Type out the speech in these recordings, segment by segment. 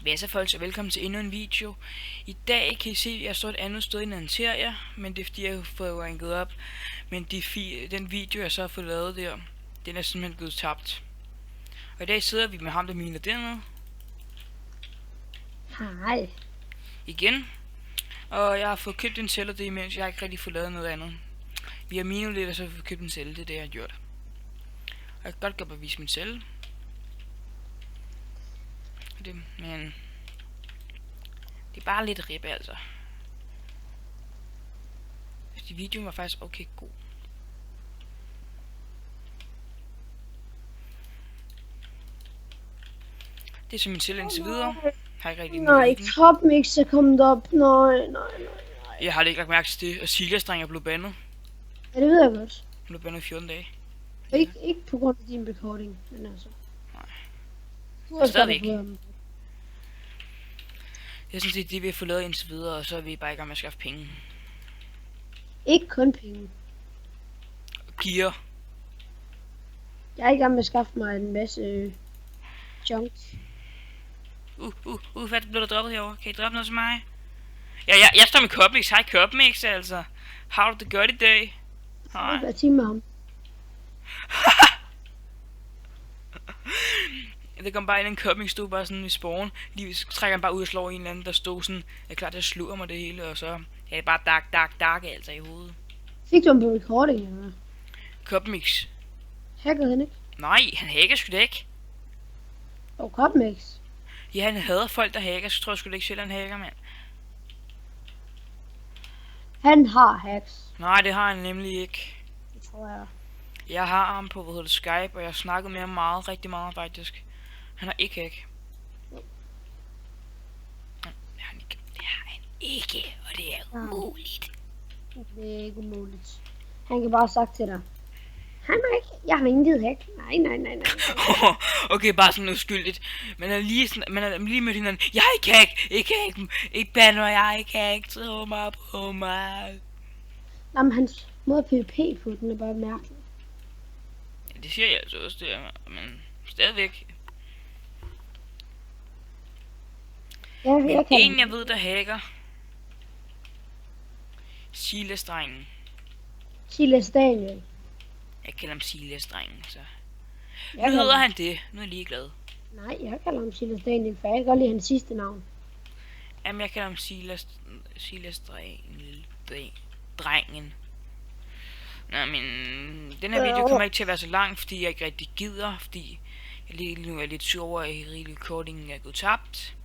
Hvad så folk, så velkommen til endnu en video. I dag kan I se, at jeg står et andet sted end Anteria, men det er fordi jeg har fået ranket op. Men den video jeg så har fået lavet der, den er simpelthen blevet tabt. Og i dag sidder vi med ham der miner dernede. Hej. Igen. Og jeg har fået købt en celle, det imens jeg har ikke rigtig fået lavet noget andet. Vi har minet lidt, og så har vi fået købt en celle, det er det jeg har gjort. Og jeg kan godt gå og vise min celle. Men det er bare lidt rip altså. Fordi videoen var faktisk okay god. Det er som min celle indtil videre. Har ikke rigtig Nej, Topmix er kommet op. Nej. Jeg har ikke lagt mærke til det, og Silja-streng er blevet bandet. Ja, det ved jeg godt. Hun blev bandet i 14 dage. Ikke på grund af din recording, men altså. Nej. Du har Stadigvæk. stadigvæk. Jeg synes det er det vi har fået lavet indtil videre, og så er vi bare i gang med at skaffe penge. Ikke kun penge. Gear. Jeg er i gang med at skaffe mig en masse junk. Hvad blev der droppet herovre? Kan I droppe noget til mig? Ja, jeg står med Copmix. Hej Copmix altså. Har du det godt i dag? Nej. Hvad time med ham? Det kom bare ind en Copmix, stod bare sådan i spawn. Lige trækker han bare ud og slår en eller anden, der stod sådan. Jeg er klar til at slå mig det hele, og så er det bare dark altså i hovedet. Fik du ham på recording, eller hvad? Copmix. Hackede han ikke? Nej, han hacker sgu da ikke. Copmix. Ja, han hader folk, der hacker, så tror jeg sgu da ikke selv, han hacker, mand. Han har hacks. Nej, det har han nemlig ikke. Det tror jeg. Jeg har ham på, Skype, og jeg har snakket med ham rigtig meget faktisk. Han har ikke hack. Det har han ikke, og det er umuligt. Det er ikke umuligt. Han kan bare have sagt til dig. Han har ikke. Jeg har intet hack. Nej. Okay, bare sådan uskyldigt. Man er lige mødt hinanden. Jeg har ikke hack. Ikke ban mig. Jeg har ikke hack. Tro mig på mig. Jamen, hans måde PvP på den er bare mærkelig. Ja, det siger jeg altså også, det er, men stadigvæk. Ja, Men en jeg ved, der hacker. Silja-strengen. Daniel. Jeg kalder ham Silja-strengen, så. Nu Jeg hedder han det. Nu er jeg ligeglad. Nej, jeg kalder ham Daniel, for jeg kan godt lide hans sidste navn. Jamen, jeg kalder ham Silja-strengen. Drengen. Nå, men den her video kommer ikke til at være så lang, fordi jeg ikke rigtig gider, fordi jeg lige nu er lidt sur over, at recordingen er gået tabt.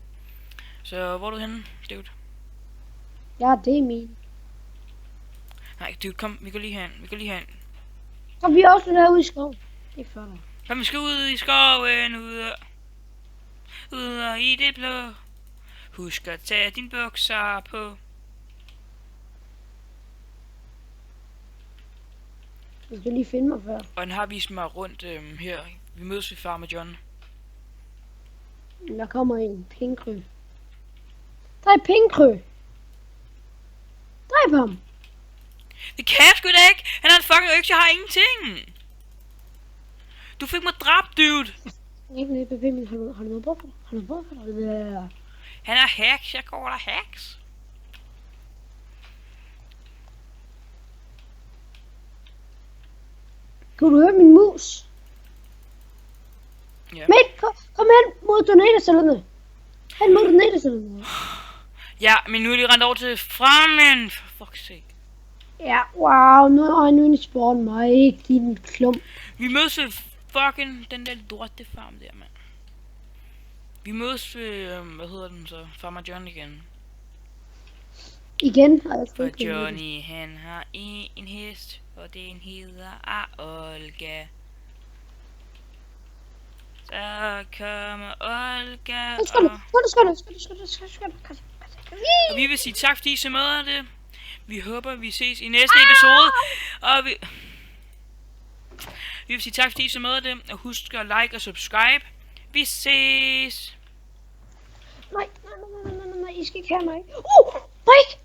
Så hvor er du henne, dude? Ja, det er min. Nej, dude, kom, vi går lige hen. Og vi er også derude i skov. Det er for dig. Kom, vi skal ud i skoven, ud og i det blå. Husk at tage dine bukser på. Jeg skal lige finde mig før. Og han har vist mig rundt her. Vi mødes ved Farmer John. Der kommer en pinkry. Der er pinkry. Dræb ham. Det kan jeg sgu da ikke. Han har en fucking økse, jeg har ingenting. Du fik mig dræbt, dude. Ikke BB, men har du noget brug for dig? Han er hacks, jeg går der hacks. Kan du høre min mus? Ja. Midt, kom hen mod tornadocellerne. Hen mod tornadocellerne. Ja, men nu er de rendt over til fremmen. For fuck's sake. Ja, wow, nu er han inde i spawn mig, ikke din klump. Vi mødes ved fucking den der lortefarm der, mand. Vi mødes ved, hvad hedder den så? Farmer John igen. Igen har jeg For ikke Johnny, han har en hest, og den hedder Olga. Så kommer Olga, og vi vil sige tak, fordi I så med det. Vi håber, vi ses i næste episode, og vi vil sige tak, fordi I så med det, og husk at like og subscribe. Vi ses! Nej, I skal ikke have mig. Break!